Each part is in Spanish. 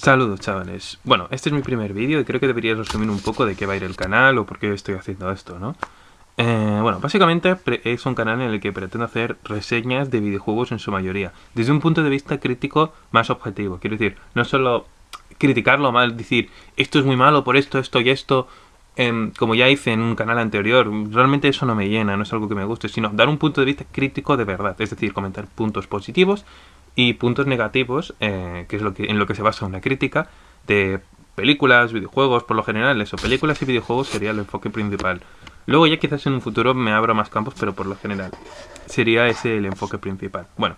Saludos chavales, bueno, este es mi primer vídeo y creo que debería resumir un poco de qué va a ir el canal o por qué estoy haciendo esto, ¿no? Bueno, básicamente es un canal en el que pretendo hacer reseñas de videojuegos en su mayoría, desde un punto de vista crítico más objetivo, quiero decir, no solo criticarlo mal, decir esto es muy malo por esto, esto y esto, como ya hice en un canal anterior, realmente eso no me llena, no es algo que me guste, sino dar un punto de vista crítico de verdad, es decir, comentar puntos positivos y puntos negativos, que es en lo que se basa una crítica de películas, videojuegos, por lo general eso, películas y videojuegos sería el enfoque principal. Luego ya quizás en un futuro me abra más campos, pero por lo general sería ese el enfoque principal. Bueno,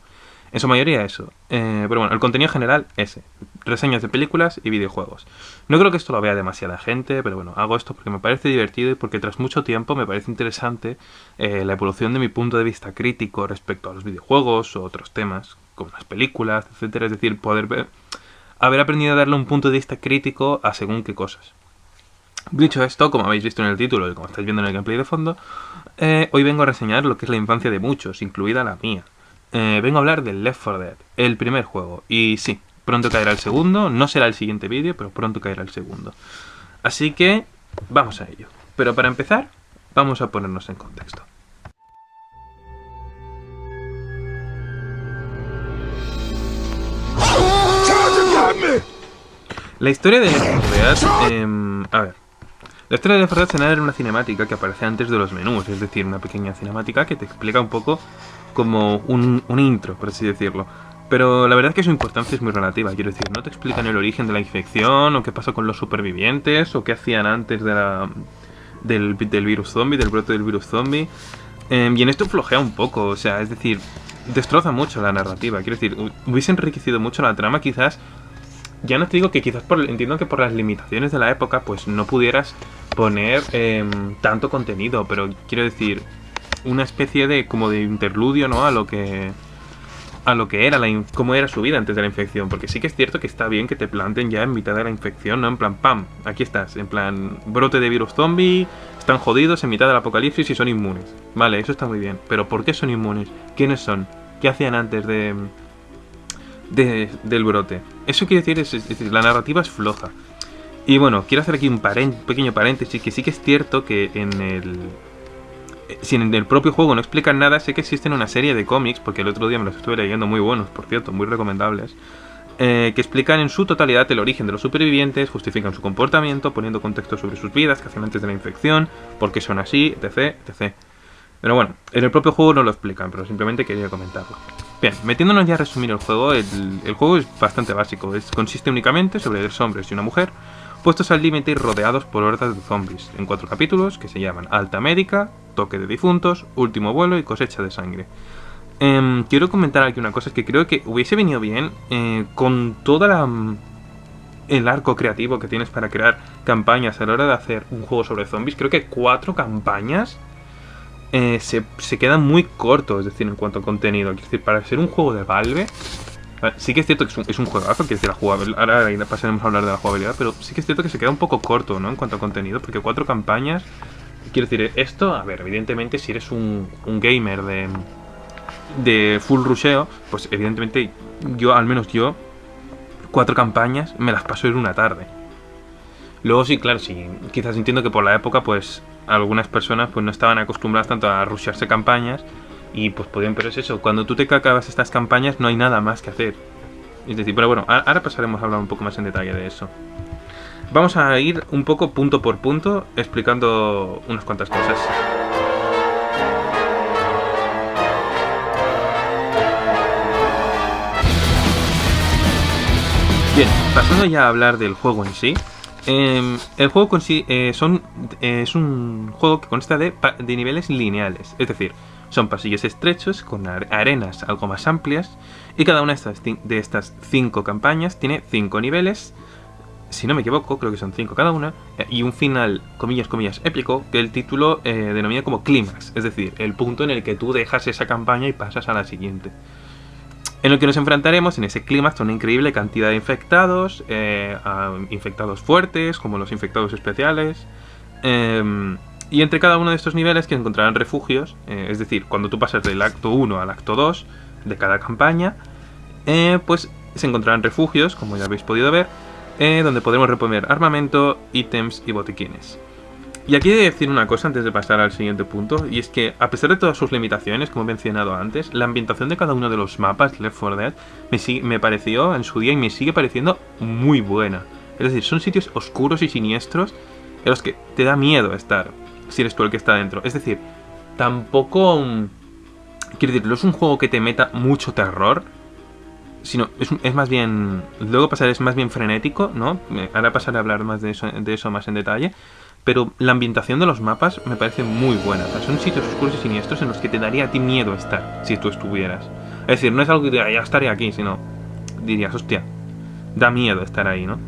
en su mayoría eso. Pero bueno, el contenido general ese. Reseñas de películas y videojuegos. No creo que esto lo vea demasiada gente, pero bueno, hago esto porque me parece divertido y porque tras mucho tiempo me parece interesante la evolución de mi punto de vista crítico respecto a los videojuegos o otros temas, como las películas, etcétera. Es decir, haber aprendido a darle un punto de vista crítico a según qué cosas. Dicho esto, como habéis visto en el título y como estáis viendo en el gameplay de fondo, hoy vengo a reseñar lo que es la infancia de muchos, incluida la mía. Vengo a hablar del Left 4 Dead, el primer juego. Y sí, pronto caerá el segundo, no será el siguiente vídeo, pero pronto caerá el segundo. Así que, vamos a ello. Pero para empezar, vamos a ponernos en contexto. La historia de Left 4 Dead, a ver. La historia de Left 4 Dead se narra en una cinemática que aparece antes de los menús, es decir, una pequeña cinemática que te explica un poco como un intro, por así decirlo. Pero la verdad es que su importancia es muy relativa, quiero decir, no te explican el origen de la infección, o qué pasó con los supervivientes, o qué hacían antes del virus zombie, del brote del virus zombie. Y en esto flojea un poco, o sea, es decir, destroza mucho la narrativa, quiero decir, hubiese enriquecido mucho la trama quizás. Ya no te digo que quizás entiendo que por las limitaciones de la época pues no pudieras poner tanto contenido, pero quiero decir, una especie de como de interludio, ¿no? A lo que era cómo era su vida antes de la infección, porque sí que es cierto que está bien que te planten ya en mitad de la infección, ¿no? En plan, pam, aquí estás, en plan, brote de virus zombie, están jodidos en mitad del apocalipsis y son inmunes. Vale, eso está muy bien, pero ¿por qué son inmunes? ¿Quiénes son? ¿Qué hacían antes del brote? Eso quiere decir, es decir, la narrativa es floja. Y bueno, quiero hacer aquí un pequeño paréntesis, que sí que es cierto que si en el propio juego no explican nada, sé que existen una serie de cómics, porque el otro día me los estuve leyendo, muy buenos, por cierto, muy recomendables, que explican en su totalidad el origen de los supervivientes, justifican su comportamiento, poniendo contexto sobre sus vidas, que hacían antes de la infección, por qué son así, etc, etc. Pero bueno, en el propio juego no lo explican, pero simplemente quería comentarlo. Bien, metiéndonos ya a resumir el juego, el juego es bastante básico, consiste únicamente sobre 2 hombres y una mujer, puestos al límite y rodeados por hordas de zombies, en 4 capítulos que se llaman Alta Médica, Toque de Difuntos, Último Vuelo y Cosecha de Sangre. Quiero comentar aquí una cosa, es que creo que hubiese venido bien con toda el arco creativo que tienes para crear campañas a la hora de hacer un juego sobre zombies. Creo que 4 campañas se quedan muy cortos, es decir, en cuanto a contenido. Es decir, para ser un juego de Valve, sí que es cierto que es un juegazo, que es de la jugabilidad. Ahora pasaremos a hablar de la jugabilidad, pero sí que es cierto que se queda un poco corto, ¿no? En cuanto a contenido, porque 4 campañas. Quiero decir, esto, a ver, evidentemente, si eres un gamer de full rusheo, pues evidentemente, al menos yo, 4 campañas me las paso en una tarde. Luego sí, claro, sí, quizás entiendo que por la época, pues algunas personas pues no estaban acostumbradas tanto a rushearse campañas y pues podían, pero es eso, cuando tú te acabas estas campañas no hay nada más que hacer. Es decir, pero bueno, ahora pasaremos a hablar un poco más en detalle de eso. Vamos a ir un poco punto por punto explicando unas cuantas cosas. Bien, pasando ya a hablar del juego en sí. El juego en sí es un juego que consta de niveles lineales, es decir, son pasillos estrechos con arenas algo más amplias y cada una de estas 5 campañas tiene 5 niveles, si no me equivoco, creo que son 5 cada una, y un final, comillas, comillas, épico, que el título denomina como clímax, es decir, el punto en el que tú dejas esa campaña y pasas a la siguiente. En el que nos enfrentaremos en ese clímax a una increíble cantidad de infectados, a infectados fuertes, como los infectados especiales, y entre cada uno de estos niveles que encontrarán refugios, es decir, cuando tú pasas del acto 1 al acto 2 de cada campaña, pues se encontrarán refugios, como ya habéis podido ver, donde podremos reponer armamento, ítems y botiquines. Y aquí he de decir una cosa antes de pasar al siguiente punto, y es que a pesar de todas sus limitaciones, como he mencionado antes, la ambientación de cada uno de los mapas de Left 4 Dead me pareció en su día y me sigue pareciendo muy buena. Es decir, son sitios oscuros y siniestros en los que te da miedo estar, si eres tú el que está dentro. Es decir, tampoco... quiero decir, no es un juego que te meta mucho terror, sino es más bien... Luego pasaré, es más bien frenético, ¿no? Ahora pasaré a hablar más de eso más en detalle. Pero la ambientación de los mapas me parece muy buena. O sea, son sitios oscuros y siniestros en los que te daría a ti miedo estar, si tú estuvieras. Es decir, no es algo que diga, ya estaré aquí, sino dirías, hostia, da miedo estar ahí, ¿no?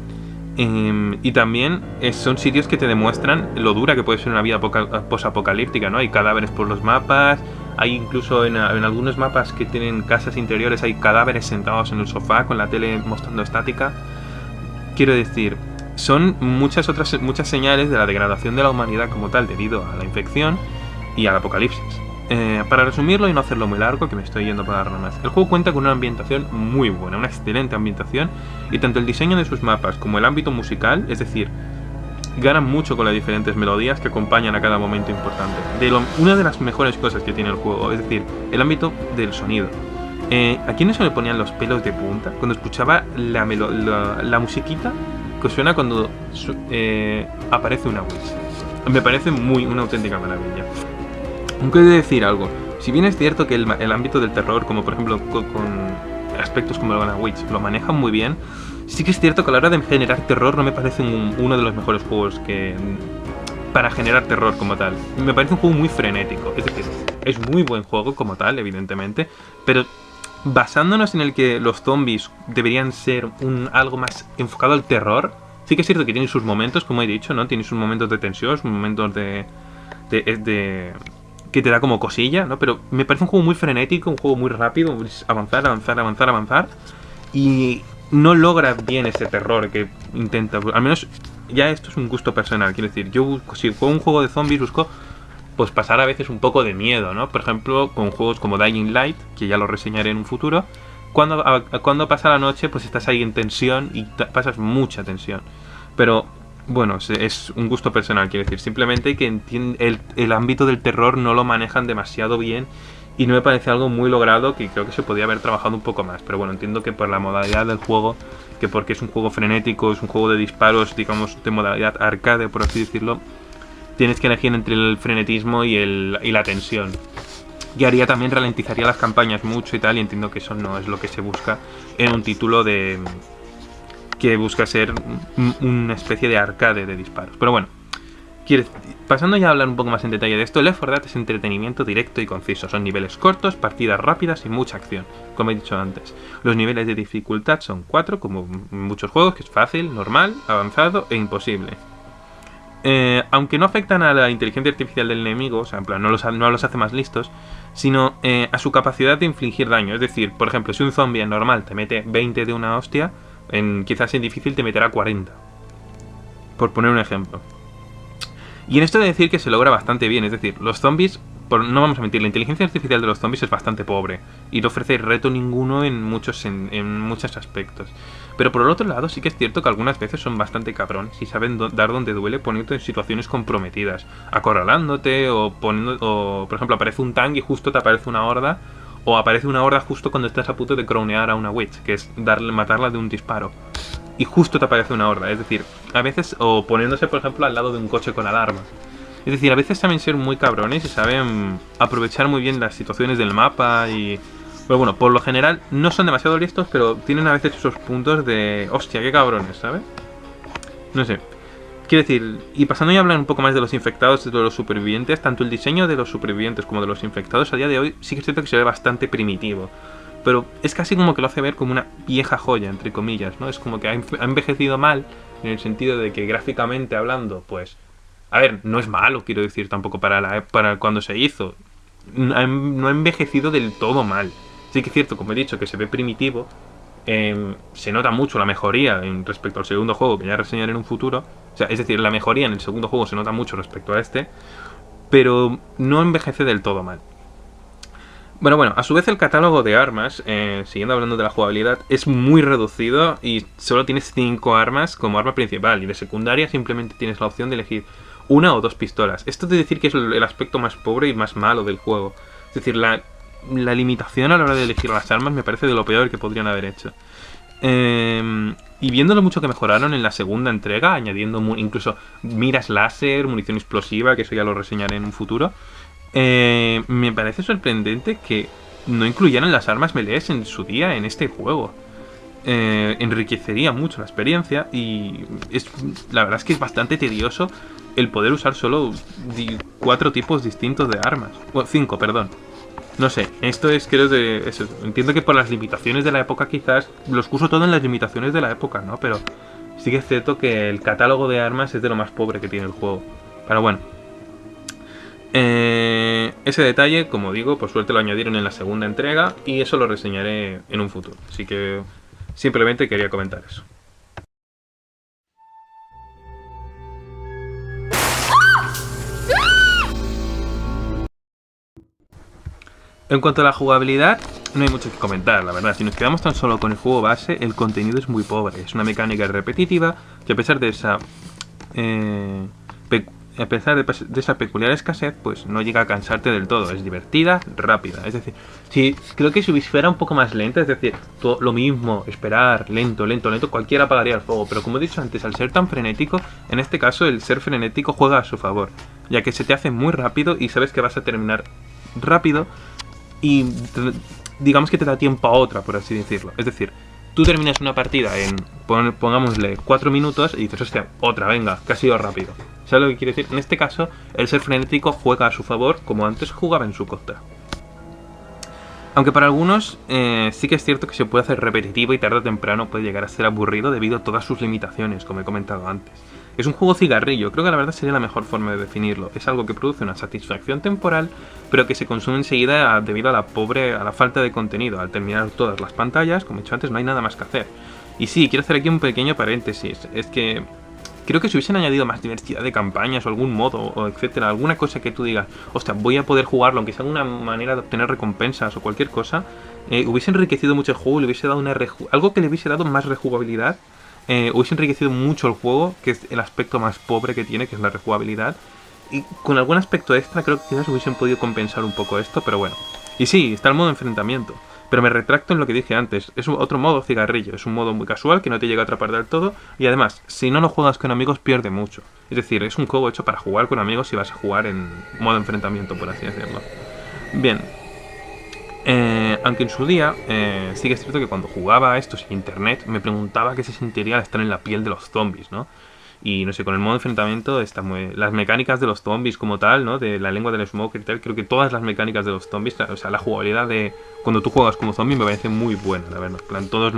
Y también son sitios que te demuestran lo dura que puede ser una vida posapocalíptica, ¿no? Hay cadáveres por los mapas, hay incluso en algunos mapas que tienen casas interiores, hay cadáveres sentados en el sofá con la tele mostrando estática. Quiero decir, son muchas señales de la degradación de la humanidad como tal debido a la infección y al apocalipsis. Para resumirlo y no hacerlo muy largo, que me estoy yendo por las ramas, el juego cuenta con una ambientación muy buena, una excelente ambientación, y tanto el diseño de sus mapas como el ámbito musical, es decir, ganan mucho con las diferentes melodías que acompañan a cada momento importante. Una de las mejores cosas que tiene el juego, es decir, el ámbito del sonido. ¿A quiénes se le ponían los pelos de punta cuando escuchaba la musiquita que suena cuando aparece una Witch? Me parece una auténtica maravilla. Aunque he de decir algo, si bien es cierto que el ámbito del terror, como por ejemplo con aspectos como la Witch, lo manejan muy bien, sí que es cierto que a la hora de generar terror no me parece uno de los mejores juegos para generar terror como tal. Me parece un juego muy frenético, es decir, es muy buen juego como tal, evidentemente, pero basándonos en el que los zombies deberían ser algo más enfocado al terror, sí que es cierto que tiene sus momentos, como he dicho, ¿no? Tiene sus momentos de tensión, sus momentos de que te da como cosilla, ¿no? Pero me parece un juego muy frenético, un juego muy rápido, avanzar, y no logra bien ese terror que intenta. Al menos ya esto es un gusto personal, quiero decir, yo si juego un juego de zombies busco pues pasar a veces un poco de miedo, ¿no? Por ejemplo, con juegos como Dying Light, que ya lo reseñaré en un futuro, cuando pasa la noche pues estás ahí en tensión y pasas mucha tensión. Pero bueno, es un gusto personal, quiero decir, simplemente que el ámbito del terror no lo manejan demasiado bien y no me parece algo muy logrado, que creo que se podría haber trabajado un poco más. Pero bueno, entiendo que por la modalidad del juego, que porque es un juego frenético, es un juego de disparos, digamos, de modalidad arcade, por así decirlo, tienes que elegir entre el frenetismo y la tensión. Y haría también, ralentizaría las campañas mucho y tal, y entiendo que eso no es lo que se busca en un título que busca ser una especie de arcade de disparos. Pero bueno, pasando ya a hablar un poco más en detalle de esto, Left 4 Dead es entretenimiento directo y conciso. Son niveles cortos, partidas rápidas y mucha acción, como he dicho antes. Los niveles de dificultad son 4, como en muchos juegos, que es fácil, normal, avanzado e imposible. Aunque no afectan a la inteligencia artificial del enemigo, o sea, en plan, no los hace más listos, sino a su capacidad de infligir daño. Es decir, por ejemplo, si un zombie en normal te mete 20 de una hostia, quizás en difícil te meterá 40. Por poner un ejemplo. Y en esto he de decir que se logra bastante bien, es decir, los zombies, no vamos a mentir, la inteligencia artificial de los zombies es bastante pobre y no ofrece reto ninguno en muchos aspectos. Pero por el otro lado sí que es cierto que algunas veces son bastante cabrones y saben dar donde duele, poniéndote en situaciones comprometidas, acorralándote o por ejemplo aparece un tank y justo te aparece una horda, o aparece una horda justo cuando estás a punto de crownear a una witch, que es matarla de un disparo. Y justo te aparece una horda, es decir, a veces, o poniéndose por ejemplo al lado de un coche con alarma. Es decir, a veces saben ser muy cabrones y saben aprovechar muy bien las situaciones del mapa y... Pero bueno, por lo general no son demasiado listos, pero tienen a veces esos puntos de... Hostia, qué cabrones, ¿sabes? No sé. Quiero decir, y pasando ya a hablar un poco más de los infectados y de los supervivientes, tanto el diseño de los supervivientes como de los infectados a día de hoy sí que es cierto que se ve bastante primitivo. Pero es casi como que lo hace ver como una vieja joya, entre comillas, ¿no? Es como que ha envejecido mal, en el sentido de que gráficamente hablando, pues... A ver, no es malo, quiero decir, tampoco para cuando se hizo. No ha envejecido del todo mal. Sí que es cierto, como he dicho, que se ve primitivo. Se nota mucho la mejoría respecto al segundo juego, que ya reseñaré en un futuro. O sea, es decir, la mejoría en el segundo juego se nota mucho respecto a este. Pero no envejece del todo mal. Bueno, a su vez el catálogo de armas, siguiendo hablando de la jugabilidad, es muy reducido y solo tienes 5 armas como arma principal y de secundaria simplemente tienes la opción de elegir una o dos pistolas. Esto de decir que es el aspecto más pobre y más malo del juego. Es decir, la limitación a la hora de elegir las armas me parece de lo peor que podrían haber hecho. Y viendo lo mucho que mejoraron en la segunda entrega, añadiendo incluso miras láser, munición explosiva, que eso ya lo reseñaré en un futuro, me parece sorprendente que no incluyeran las armas melees en su día en este juego. Enriquecería mucho la experiencia y la verdad es que es bastante tedioso el poder usar solo 4 tipos distintos de armas. Bueno, 5, perdón. No sé, esto es, creo que eso, entiendo que por las limitaciones de la época quizás los uso todo en las limitaciones de la época, ¿no? Pero sí que es cierto que el catálogo de armas es de lo más pobre que tiene el juego. Pero bueno. Ese detalle, como digo, por suerte lo añadieron en la segunda entrega y eso lo reseñaré en un futuro. Así que simplemente quería comentar eso. En cuanto a la jugabilidad, no hay mucho que comentar, la verdad. Si nos quedamos tan solo con el juego base, el contenido es muy pobre. Es una mecánica repetitiva que a pesar de esa peculiar escasez, pues no llega a cansarte del todo. Es divertida, rápida. Es decir, creo que si fuera un poco más lenta, es decir, todo lo mismo, esperar, lento, cualquiera apagaría el juego. Pero como he dicho antes, al ser tan frenético, en este caso el ser frenético juega a su favor, ya que se te hace muy rápido y sabes que vas a terminar rápido y digamos que te da tiempo a otra, por así decirlo. Es decir, tú terminas una partida en, pongámosle, 4 minutos y dices, hostia, otra, venga, que ha sido rápido. ¿Sabes lo que quiere decir? En este caso, el ser frenético juega a su favor como antes jugaba en su contra. Aunque para algunos sí que es cierto que se puede hacer repetitivo y tarde o temprano puede llegar a ser aburrido debido a todas sus limitaciones, como he comentado antes. Es un juego cigarrillo, creo que la verdad sería la mejor forma de definirlo. Es algo que produce una satisfacción temporal, pero que se consume enseguida debido a la falta de contenido. Al terminar todas las pantallas, como he dicho antes, no hay nada más que hacer. Y sí, quiero hacer aquí un pequeño paréntesis. Es que creo que si hubiesen añadido más diversidad de campañas o algún modo, o etcétera, alguna cosa que tú digas, hostia, voy a poder jugarlo, aunque sea una manera de obtener recompensas o cualquier cosa, hubiese enriquecido mucho el juego, le hubiese dado algo que le hubiese dado más rejugabilidad. Hubiese enriquecido mucho el juego, que es el aspecto más pobre que tiene, que es la rejugabilidad. Y con algún aspecto extra creo que quizás hubiesen podido compensar un poco esto, pero bueno. Y sí, está el modo enfrentamiento, pero me retracto en lo que dije antes. Es otro modo cigarrillo, es un modo muy casual que no te llega a atrapar del todo. Y además, si no lo juegas con amigos pierde mucho. Es decir, es un juego hecho para jugar con amigos si vas a jugar en modo enfrentamiento, por así decirlo. Bien. Aunque en su día sí que es cierto que cuando jugaba a esto sin internet me preguntaba qué se sentiría al estar en la piel de los zombies, ¿no? Y no sé, con el modo enfrentamiento las mecánicas de los zombies como tal, ¿no? De la lengua del smoker y tal, creo que todas las mecánicas de los zombies, o sea, la jugabilidad de cuando tú juegas como zombie me parece muy buena, la verdad. En plan, todos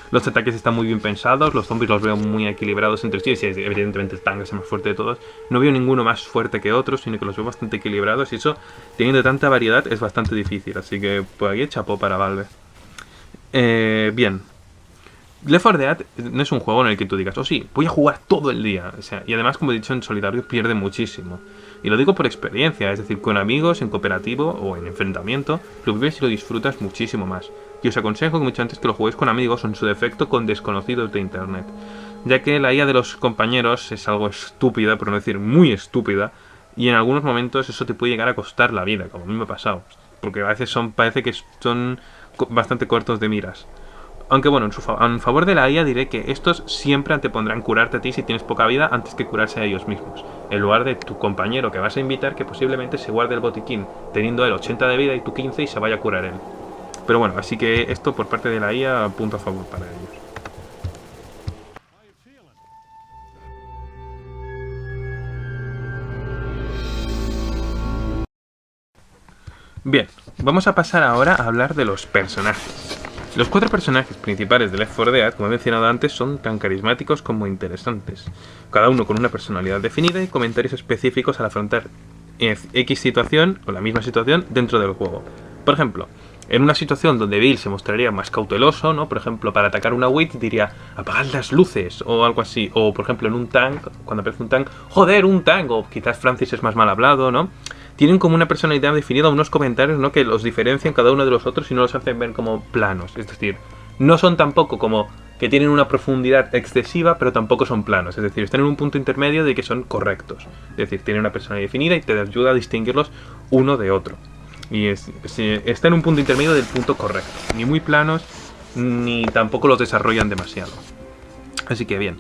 los ataques están muy bien pensados, los zombies los veo muy equilibrados entre sí, evidentemente el tanque es el más fuerte de todos. No veo ninguno más fuerte que otro, sino que los veo bastante equilibrados y eso, teniendo tanta variedad, es bastante difícil. Así que por aquí chapó para Valve. Bien. Left 4 Dead no es un juego en el que tú digas, oh sí, voy a jugar todo el día. O sea, y además, como he dicho, en solitario pierde muchísimo. Y lo digo por experiencia, es decir, con amigos, en cooperativo o en enfrentamiento, lo vives y lo disfrutas muchísimo más. Y os aconsejo, como he dicho antes, que lo juguéis con amigos o en su defecto con desconocidos de internet. Ya que la IA de los compañeros es algo estúpida, por no decir muy estúpida, y en algunos momentos eso te puede llegar a costar la vida, como a mí me ha pasado. Porque a veces parece que son bastante cortos de miras. Aunque bueno, en favor de la IA diré que estos siempre antepondrán curarte a ti si tienes poca vida antes que curarse a ellos mismos, en lugar de tu compañero que vas a invitar que posiblemente se guarde el botiquín teniendo él 80 de vida y tú 15 y se vaya a curar él. Pero bueno, así que esto por parte de la IA, punto a favor para ellos. Bien, vamos a pasar ahora a hablar de los personajes. Los 4 personajes principales de Left 4 Dead, como he mencionado antes, son tan carismáticos como interesantes, cada uno con una personalidad definida y comentarios específicos al afrontar X situación o la misma situación dentro del juego. Por ejemplo, en una situación donde Bill se mostraría más cauteloso, ¿no? Por ejemplo, para atacar una witch diría apagad las luces o algo así. O por ejemplo en un tank, cuando aparece un tank, joder, un tank. O quizás Francis es más mal hablado, ¿no? tienen como una personalidad definida, unos comentarios, ¿no?, que los diferencian cada uno de los otros y no los hacen ver como planos. Es decir, no son tampoco como que tienen una profundidad excesiva, pero tampoco son planos. Es decir, están en un punto intermedio de que son correctos. Es decir, tienen una personalidad definida y te ayuda a distinguirlos uno de otro. Y está en un punto intermedio del punto correcto. Ni muy planos, ni tampoco los desarrollan demasiado. Así que bien.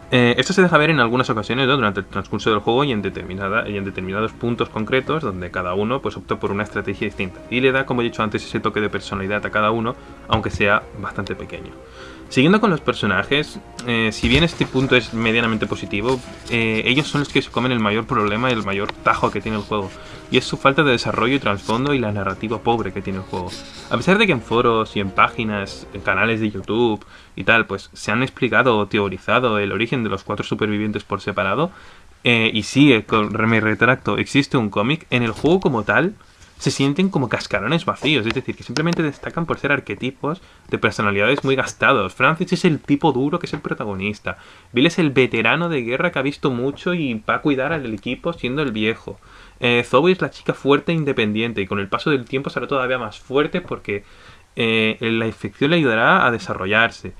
Esto se deja ver en algunas ocasiones, ¿no?, durante el transcurso del juego y en determinados puntos concretos donde cada uno pues opta por una estrategia distinta. Y le da, como he dicho antes, ese toque de personalidad a cada uno, aunque sea bastante pequeño. Siguiendo con los personajes, si bien este punto es medianamente positivo, ellos son los que se comen el mayor problema y el mayor tajo que tiene el juego. Y es su falta de desarrollo y trasfondo y la narrativa pobre que tiene el juego. A pesar de que en foros y en páginas, en canales de YouTube y tal, pues se han explicado o teorizado el origen de los 4 supervivientes por separado, y sí, me retracto, existe un cómic, en el juego como tal se sienten como cascarones vacíos, es decir, que simplemente destacan por ser arquetipos de personalidades muy gastados. Francis es el tipo duro que es el protagonista. Bill es el veterano de guerra que ha visto mucho y va a cuidar al equipo siendo el viejo. Zoe es la chica fuerte e independiente y con el paso del tiempo será todavía más fuerte porque la infección le ayudará a desarrollarse.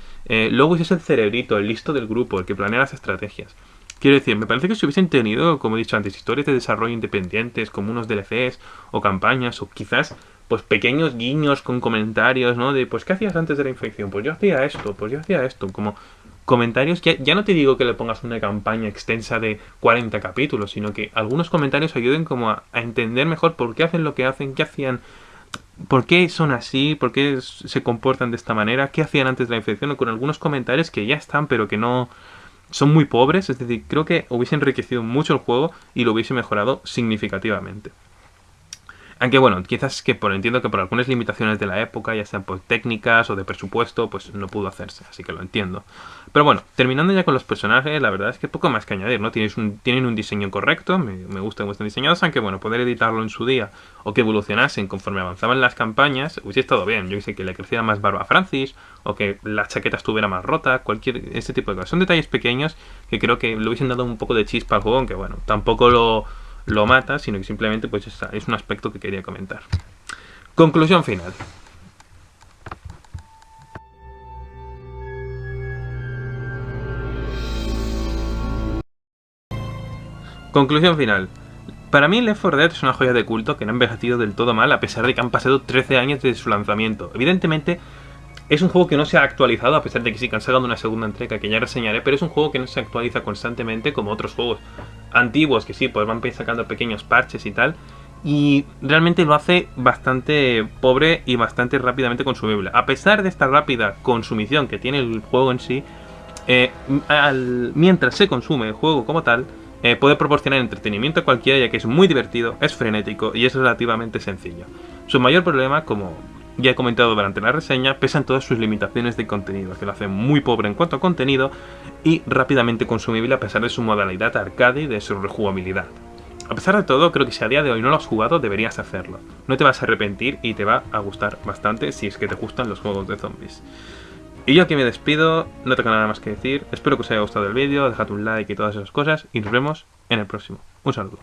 Lois es el cerebrito, el listo del grupo, el que planea las estrategias. Quiero decir, me parece que si hubiesen tenido, como he dicho antes, historias de desarrollo independientes, como unos DLCs o campañas, o quizás pues pequeños guiños con comentarios, ¿no? De, pues, ¿qué hacías antes de la infección? Pues yo hacía esto, como comentarios que ya no te digo que le pongas una campaña extensa de 40 capítulos, sino que algunos comentarios ayuden como a entender mejor por qué hacen lo que hacen, qué hacían, por qué son así, por qué se comportan de esta manera, qué hacían antes de la infección, o con algunos comentarios que ya están, pero que no son muy pobres. Es decir, creo que hubiese enriquecido mucho el juego y lo hubiese mejorado significativamente. Aunque bueno, quizás que entiendo que por algunas limitaciones de la época, ya sean pues técnicas o de presupuesto, pues no pudo hacerse, así que lo entiendo. Pero bueno, terminando ya con los personajes, la verdad es que poco más que añadir, ¿no? Tienen un diseño correcto, me gusta cómo están diseñados, aunque bueno, poder editarlo en su día o que evolucionasen conforme avanzaban las campañas, hubiese estado bien. Yo sé que le creciera más barba a Francis, o que la chaqueta estuviera más rota, este tipo de cosas. Son detalles pequeños que creo que le hubiesen dado un poco de chispa al juego, aunque bueno, tampoco lo mata, sino que simplemente pues es un aspecto que quería comentar. Conclusión final. Conclusión final. Para mí Left 4 Dead es una joya de culto que no ha envejecido del todo mal a pesar de que han pasado 13 años desde su lanzamiento. Evidentemente es un juego que no se ha actualizado, a pesar de que sí que han sacado una segunda entrega que ya reseñaré, pero es un juego que no se actualiza constantemente como otros juegos antiguos que sí, pues van sacando pequeños parches y tal, y realmente lo hace bastante pobre y bastante rápidamente consumible. A pesar de esta rápida consumición que tiene el juego en sí, mientras se consume el juego como tal, puede proporcionar entretenimiento a cualquiera, ya que es muy divertido, es frenético y es relativamente sencillo. Su mayor problema, como ya he comentado durante la reseña, pesan todas sus limitaciones de contenido, que lo hace muy pobre en cuanto a contenido y rápidamente consumible a pesar de su modalidad arcade y de su rejugabilidad. A pesar de todo, creo que si a día de hoy no lo has jugado, deberías hacerlo. No te vas a arrepentir y te va a gustar bastante si es que te gustan los juegos de zombies. Y yo aquí me despido, no tengo nada más que decir, espero que os haya gustado el vídeo, dejad un like y todas esas cosas y nos vemos en el próximo. Un saludo.